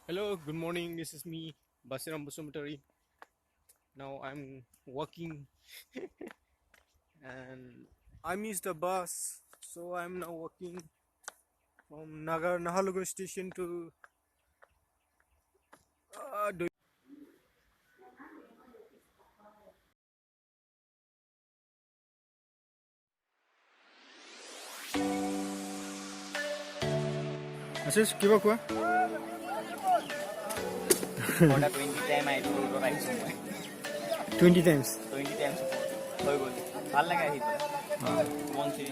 Hello, good morning. This is me, Basiram Busumutari. Now I'm walking and I missed the bus, so I'm now walking from Nahalugo station to Do. Asis, kiba kuwa? For the 20 time I do ride somewhere. 20 times. 20 times support. Hoy gol. ভাল লাগে আহি পেলাই। মন চি।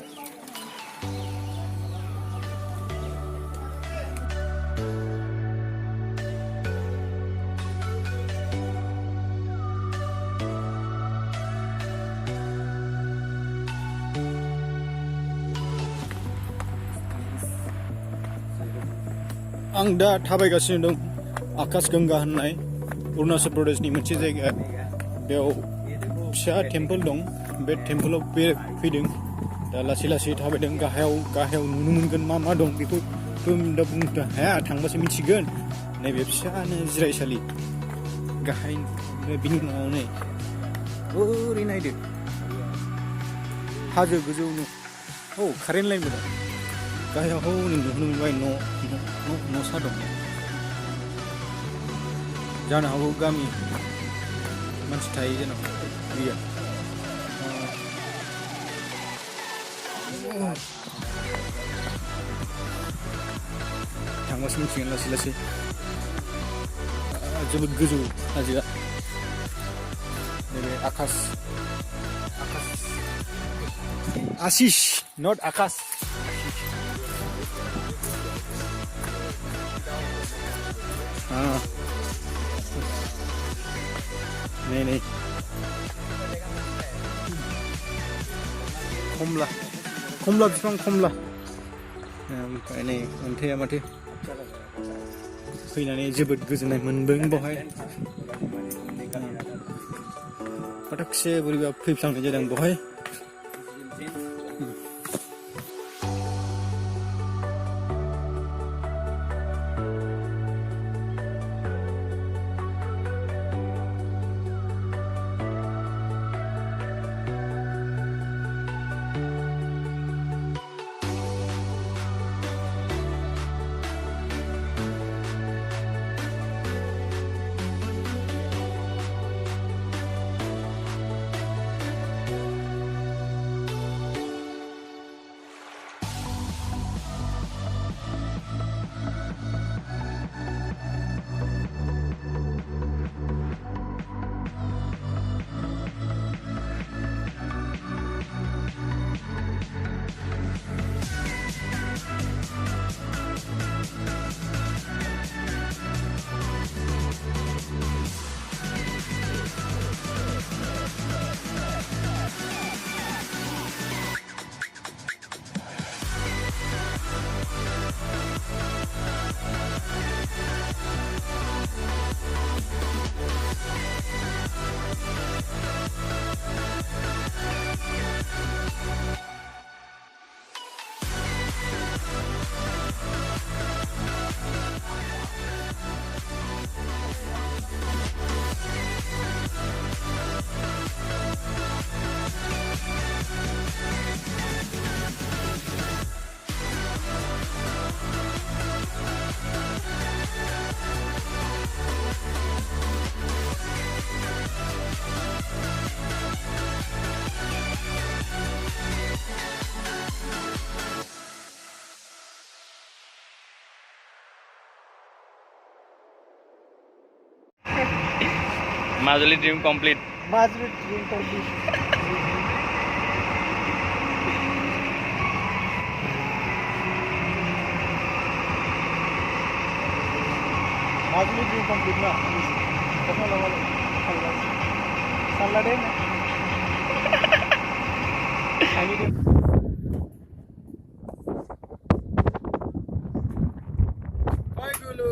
आं दा थाबायगासिनो दं आकाशगंगा होननाय अरुणाचल प्रदेशनि मोनसे जायगा बेयाव फिसा टेम्पोल दं बे टेम्पोलाव फैदों दा लासै लासै थाबायदों गाहायाव नुनो मोनगोन मा दं बेखौ दा बुंनो हाया थांबासो मिथिगोन नैबे फिसानो जिरायसालि गाहाय बिनि उनाव नै ओरै नायदो हाजो गोजौनो कारेन्ट लाइनबो दं गाहायाव नुनो मोनबाय न'सा दं जानो हागौ गामि मानसि थायो जेनेबा गैया थांबासो मिथिगोन लासै लासै जोबोद गोजौ हाजोआ नैबे आशिष नट आकाश नै खमला बिफां खमला ओमफ्राय नै अन्थाइआ माथो फैनानै जोबोद गोजोननाय मोनदों बेवहाय फटकसे बोरैबा फैफ्लांनाय जादों बेवहाय Majuli dream complete. Majuli dream complete না কথা বলা সাল্লা দে না আমি দে বাই গুলো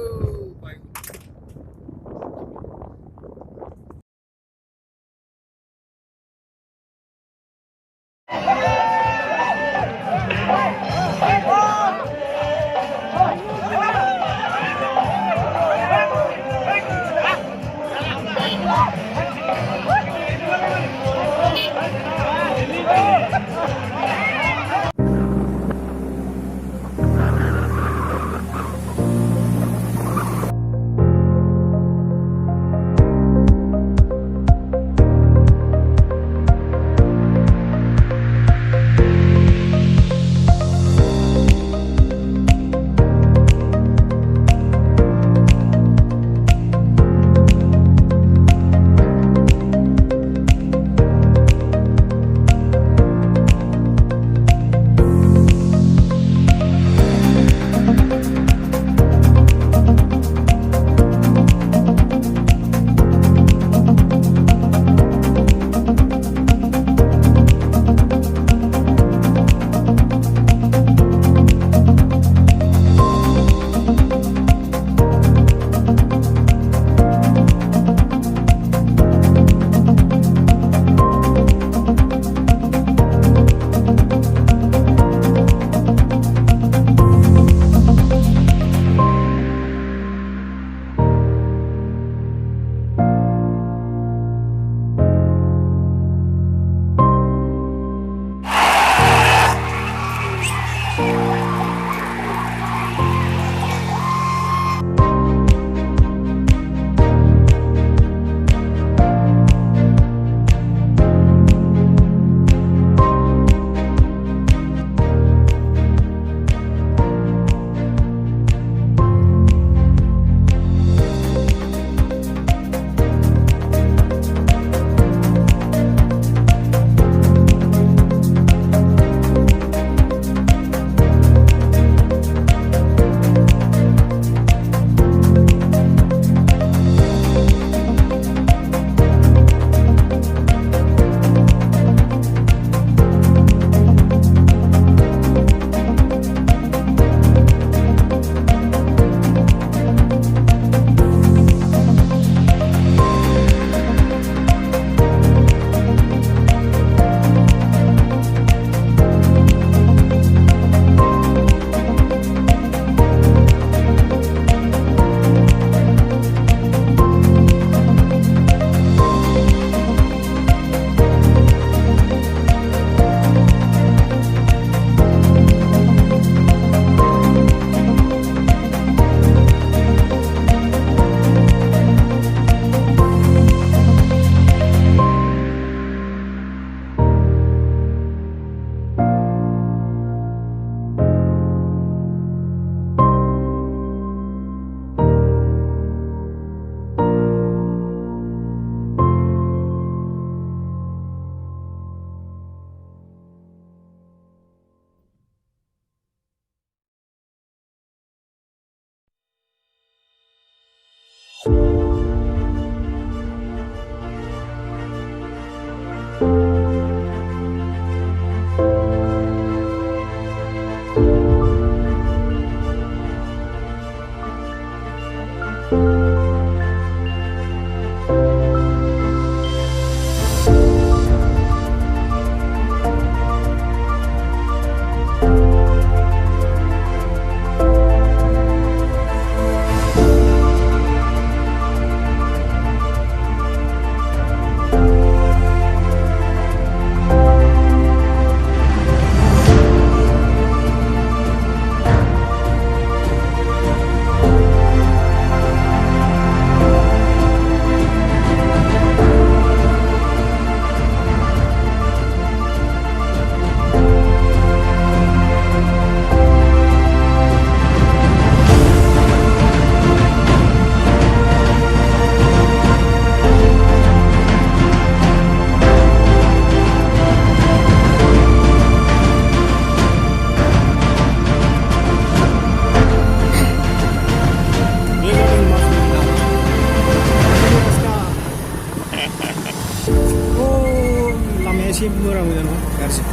गाज्रि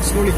स्ल'लि